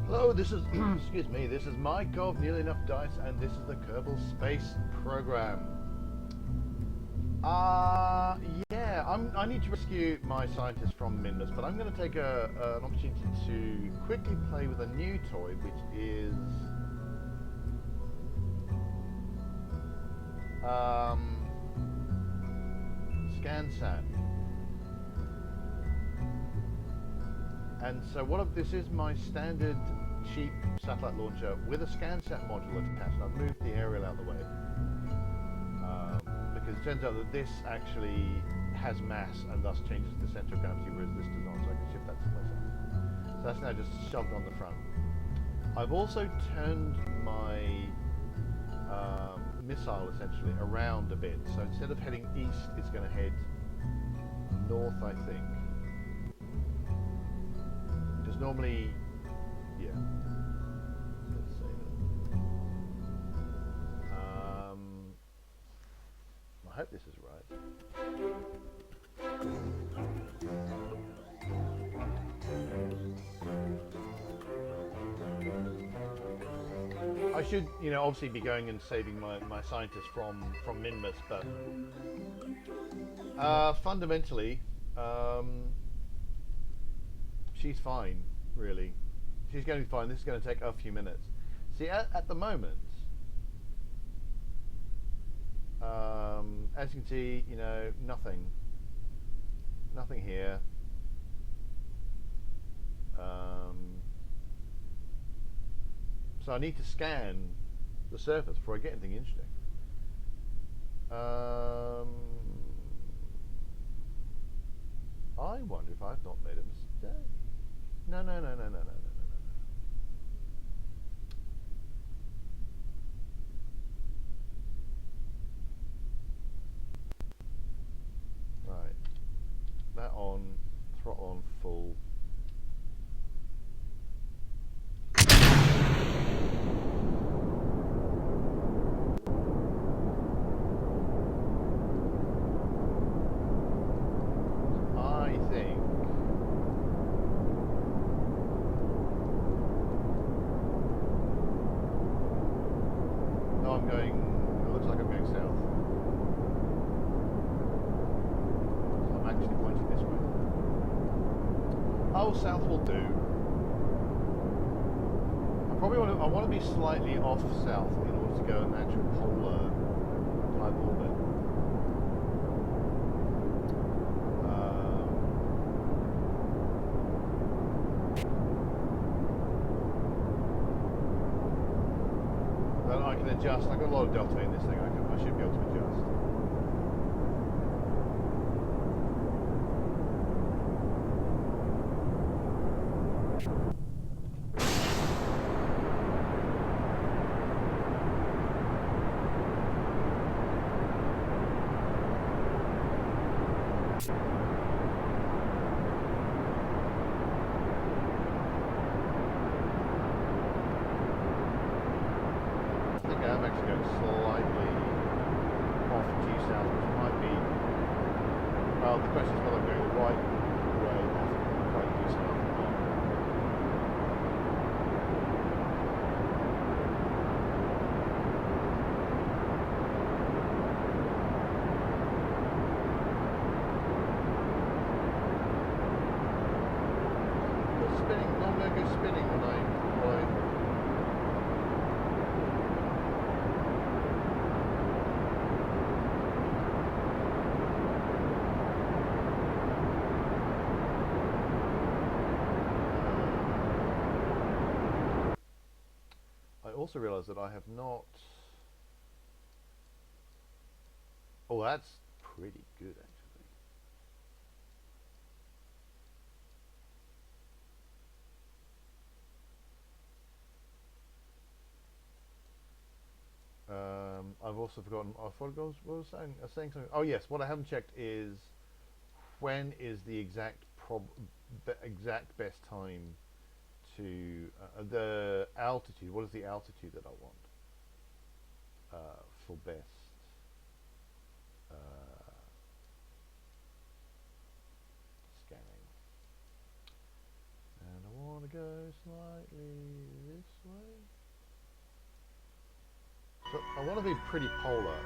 Hello, this is excuse me. This is Mike of Nearly Enough Dice, and this is the Kerbal Space Program. Yeah, I need to rescue my scientist from Minmus, but I'm going to take an opportunity to quickly play with a new toy, which is SCANsat. And so this is my standard cheap satellite launcher with a SCANsat module attached. I've moved the aerial out of the way because it turns out that this actually has mass and thus changes the center of gravity, whereas this does not, so I can shift that someplace else. So that's now just shoved on the front. I've also turned my missile essentially around a bit, so instead of heading east, it's going to head north, I think. Because normally, yeah. Let's save it. I hope this is right. I should, obviously be going and saving my scientist from Minmus, but fundamentally, she's fine, really. She's going to be fine. This is going to take a few minutes. See, at the moment, as you can see, nothing here. So I need to scan the surface before I get anything interesting. I wonder if I've not made a mistake. No. Right. That on, throttle on full. I think it looks like I'm going south. So I'm actually pointing this way. Oh, south will do. I want to be slightly off south in order to go an actual polar type orbit. Then I can adjust. I've got a lot of delta in this thing. I should be able to adjust. I'm actually going slightly off due south, which might be, well, the question is whether I'm going the right way off right due south or not. But spinning, normally I go spinning when I deploy. I also realise that I have not. Oh, that's pretty good, actually. I've also forgotten. I forgot what I was saying. I was saying something. Oh yes, what I haven't checked is when is the exact best time to the altitude. What is the altitude that I want for best scanning? And I want want to go slightly this way. So I want to be pretty polar.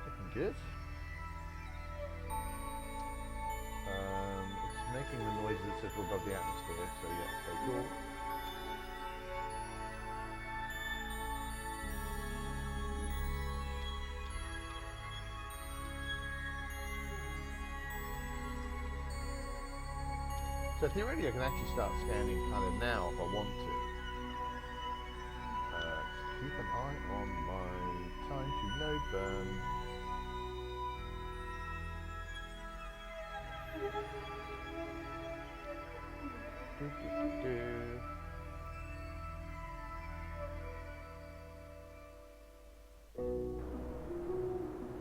Looking good. It's making the noises that says we're above the atmosphere, so yeah, okay, cool. So theoretically I can actually start scanning kind of now if I want to. Just keep an eye on my time to load burn.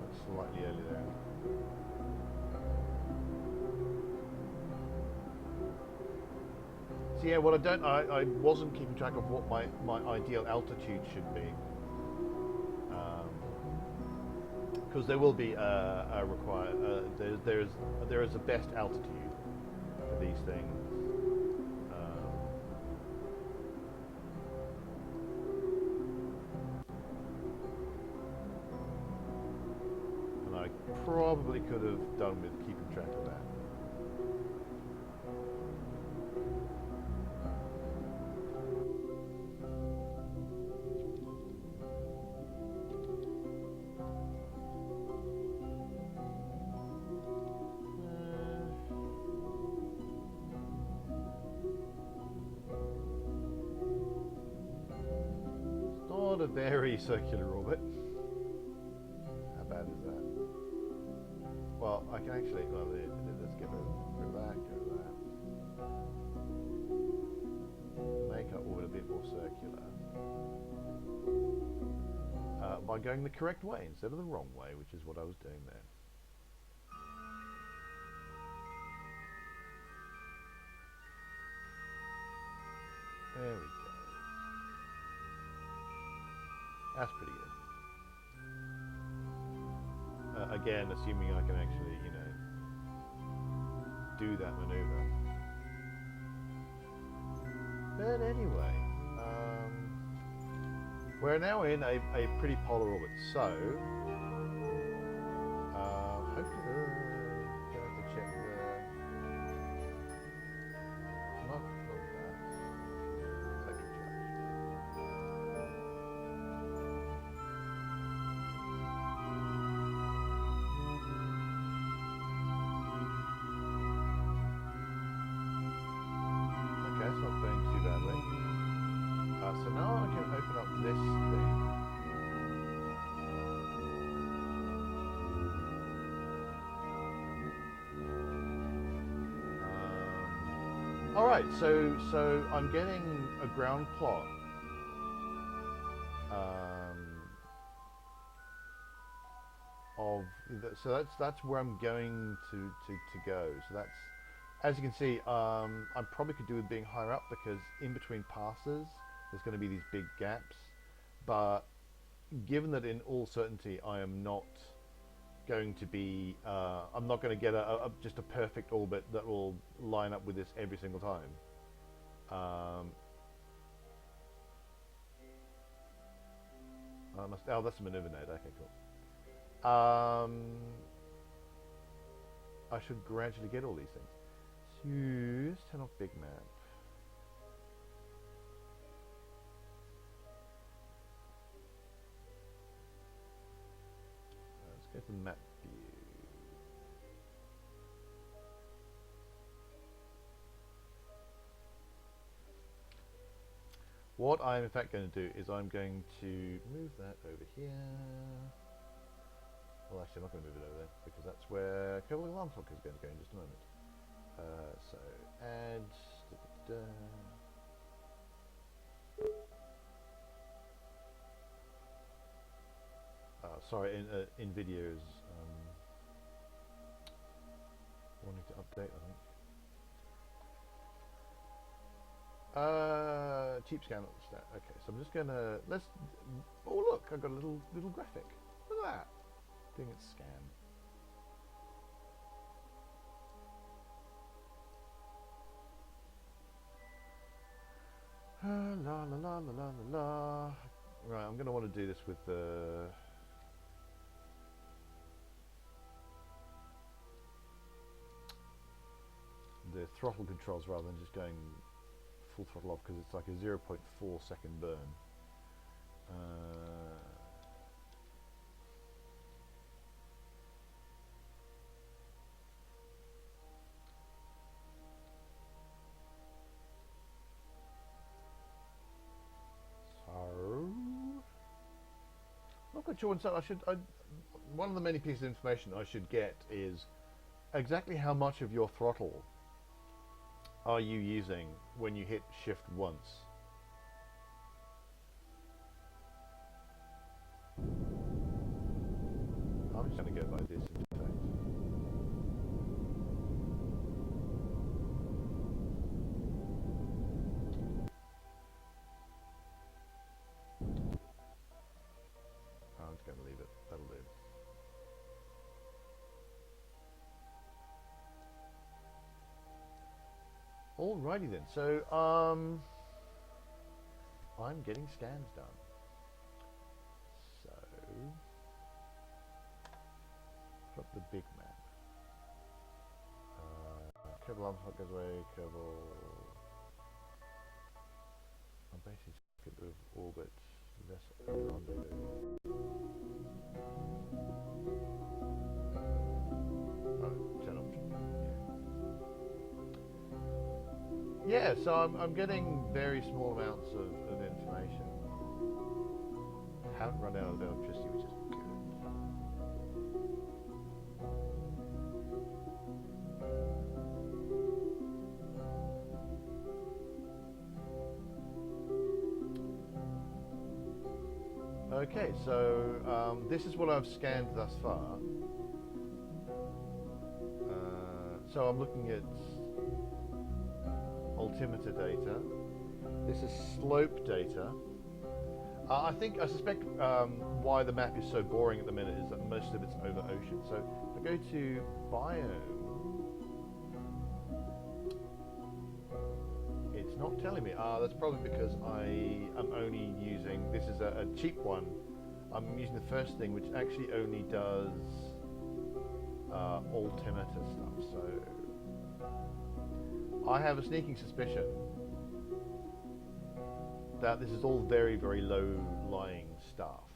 That's slightly early there. So yeah, well I wasn't keeping track of what my ideal altitude should be. Because there will be a there is a best altitude for these things. And I probably could have done with keeping track of that. Not a very circular orbit. How bad is that? Well, I can actually, well, let's get rid of that, go to that. Make our orbit a bit more circular. By going the correct way instead of the wrong way, which is what I was doing there. There we go. That's pretty good. Again, assuming I can actually, you know, do that maneuver. But anyway, we're now in a pretty polar orbit, so hopefully, gonna have to check the. Not that. Electric charge. Okay, it's not going too badly. So now I can open up this thing. All right, so I'm getting a ground plot. So that's where I'm going to go. So that's, as you can see, I probably could do with being higher up because in between passes there's going to be these big gaps. But given that in all certainty I am not going to be, I'm not going to get just a perfect orbit that will line up with this every single time. Oh, that's a maneuver node. Okay, cool. I should gradually get all these things. So let's turn off big map. Let's go to map view. What I'm in fact going to do is I'm going to move that over here. Well, actually, I'm not going to move it over there because that's where Kerbal alarm clock is going to go in just a moment. So add. Sorry, in videos wanting to update, I think. cheap scan. Okay, so I'm just gonna let's. Oh look, I got a little graphic. Look at that. Doing its scan. La la la la la la la. Right, I'm gonna want to do this with the. The throttle controls rather than just going full throttle off, because it's like a 0.4 second burn. So, not quite sure. One of the many pieces of information I should get is exactly how much of your throttle are you using when you hit shift once. I'm just going to go by this interface. I'm just going to leave it. That'll do. Alrighty then. So I'm getting scans done. So put up the big map. Kerbal armor goes away. Kerbal. I'll basically just get rid of orbit. Less rendezvous. Oh, turn off. Yeah, so I'm getting very small amounts of information. Haven't run out of electricity, which is good. Okay, so this is what I've scanned thus far. So I'm looking at altimeter data. This is slope data. I suspect why the map is so boring at the minute is that most of it's over ocean. So if I go to biome, it's not telling me. That's probably because I am only using, this is a cheap one. I'm using the first thing, which actually only does altimeter stuff. So I have a sneaking suspicion that this is all very, very low-lying stuff,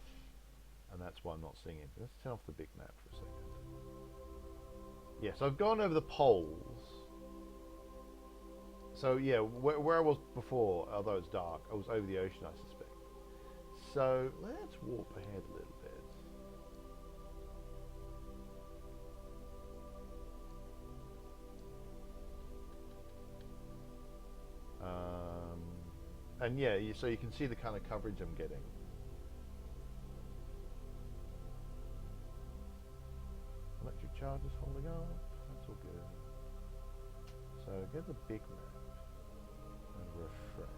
and that's why I'm not seeing it. Let's turn off the big map for a second. Yes, I've gone over the poles. So yeah, where I was before, although it's dark, I was over the ocean, I suspect. So let's warp ahead a little bit. And yeah, so you can see the kind of coverage I'm getting. Electric charges holding up. That's all good. So get the big map and refresh.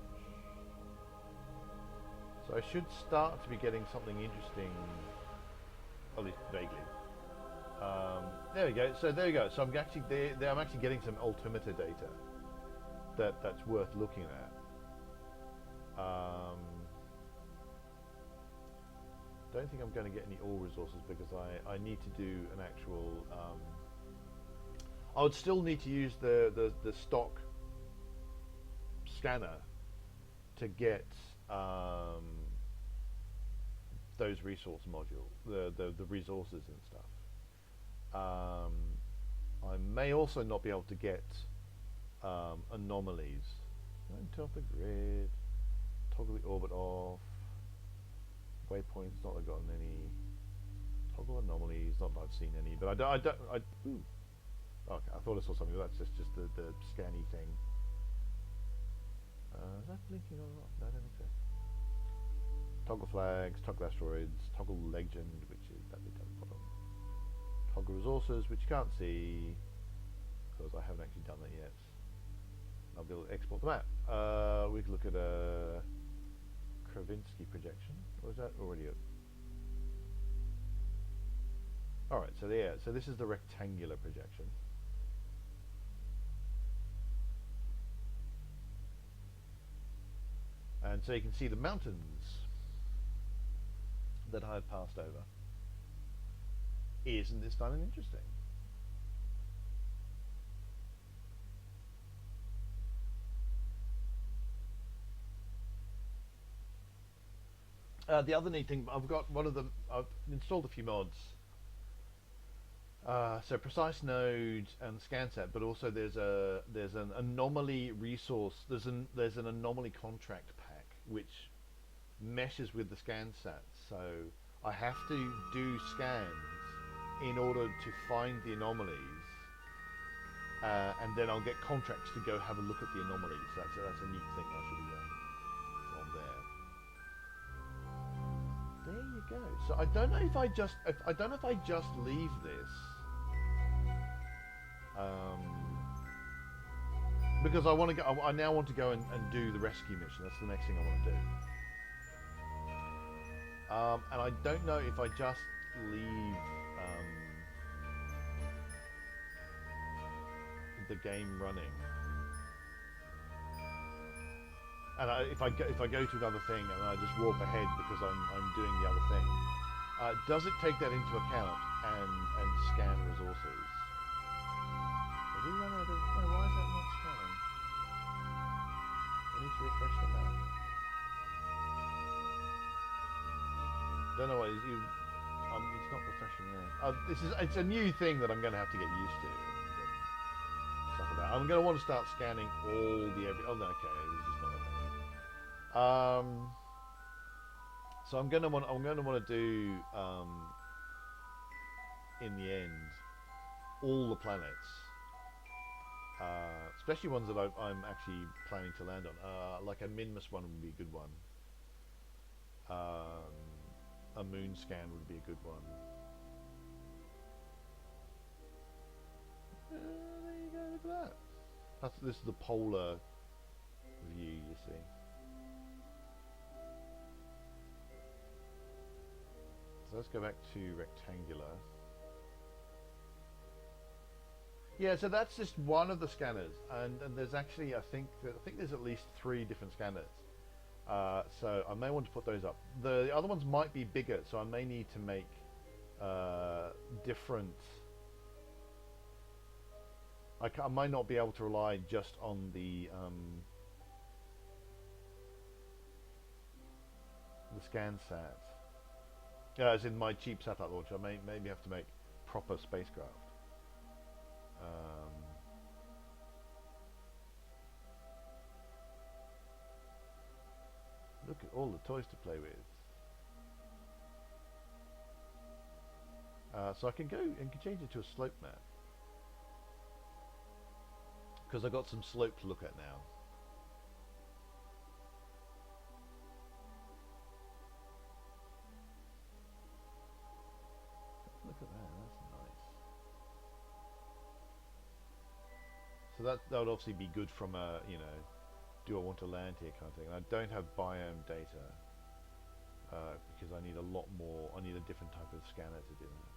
So I should start to be getting something interesting, at least vaguely. There we go. So there you go. So I'm actually I'm actually getting some altimeter data that's worth looking at. Don't think I'm going to get any ore resources because I need to do an actual. I would still need to use the stock scanner to get those resource module, the resources and stuff. I may also not be able to get anomalies. Turn off the grid. Toggle the orbit off. Waypoints, not that I've gotten any. Toggle anomalies, not that I've seen any. But ooh. Okay, I thought I saw something. That's just the scanny thing. Is that blinking or not? No, I don't think so. Toggle flags, toggle asteroids, toggle legend, which is that bit down the bottom. Toggle resources, which you can't see because I haven't actually done that yet. I'll be able to export the map. We could look at a Kravinsky projection, or is that already up? All right, so yeah, so this is the rectangular projection. And so you can see the mountains that I had passed over. Isn't this fun and interesting? The other neat thing, I've got one of them. I've installed a few mods. So precise nodes and SCANsat, but also there's an anomaly resource. There's an anomaly contract pack which meshes with the SCANsat. So I have to do scans in order to find the anomalies, and then I'll get contracts to go have a look at the anomalies. That's a neat thing I should be doing on there. There you go. So I don't know if I just leave this, because I want to go. I now want to go and do the rescue mission. That's the next thing I want to do. And I don't know if I just leave the game running, and if I go to another thing and I just warp ahead because I'm doing the other thing, does it take that into account and scan resources? Have we run out of? No, why is that not scanning? I need to refresh the map. Don't know why it's not refreshing there. It's a new thing that I'm going to have to get used to. Stuff like that. I'm going to want to start scanning all the oh no, okay, this is not okay. So I'm going to want to do in the end all the planets, especially ones that I'm actually planning to land on. Like a Minmus one would be a good one. A moon scan would be a good one. There you go, look at that. This is the polar view, you see. So let's go back to rectangular. Yeah, so that's just one of the scanners, and there's actually I think there's at least 3 different scanners. So I may want to put those up. The other ones might be bigger, so I may need to make different. I might not be able to rely just on the SCANsat. Yeah, as in my cheap satellite launcher. I may maybe have to make proper spacecraft. Look at all the toys to play with. So I can go and change it to a slope map, because I've got some slope to look at now. Look at that, that's nice. So that would obviously be good from a, you know, do I want to land here kind of thing. I don't have biome data because I need a lot more. I need a different type of scanner to do that.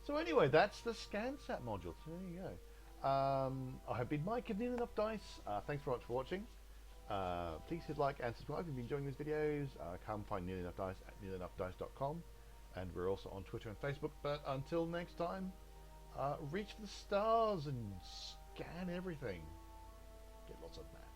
So anyway, that's the SCANsat module. So there you go. I have been Mike of Nearly Enough Dice. Thanks very much for watching. Please hit like and subscribe if you've been enjoying these videos. Come find Nearly Enough Dice at nearlyenoughdice.com, and we're also on Twitter and Facebook. But until next time, reach for the stars and scan everything. Get lots of maps.